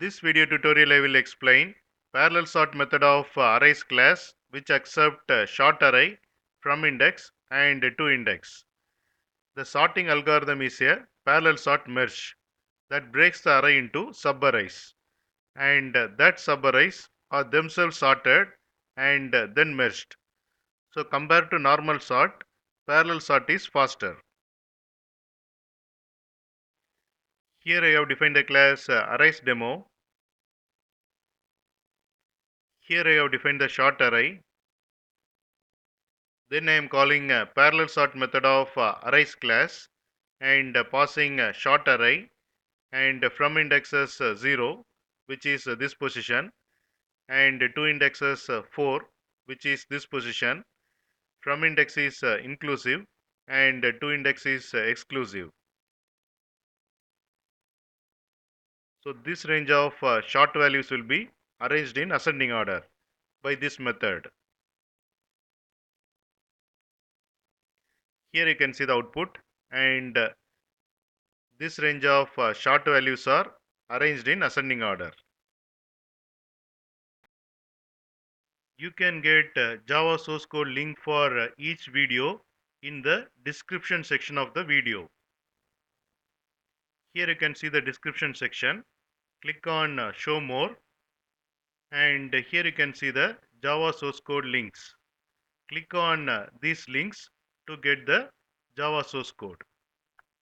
This video tutorial I will explain parallel sort method of arrays class which accept short array, from index and to index. The sorting algorithm is a parallel sort merge that breaks the array into subarrays, and that subarrays are themselves sorted and then merged. So compared to normal sort, parallel sort is faster. Here I have defined the class arrays demo. Here I have defined the short array. Then I am calling a parallel sort method of arrays class and passing a short array and from indexes 0, which is this position, and to indexes 4, which is this position. From index is inclusive and to index is exclusive. So this range of short values will be arranged in ascending order by this method. Here you can see the output, and this range of short values are arranged in ascending order. You can get Java source code link for each video in the description section of the video. Here you can see the description section. Click on show more, and here you can see the Java source code links. Click on these links to get the Java source code.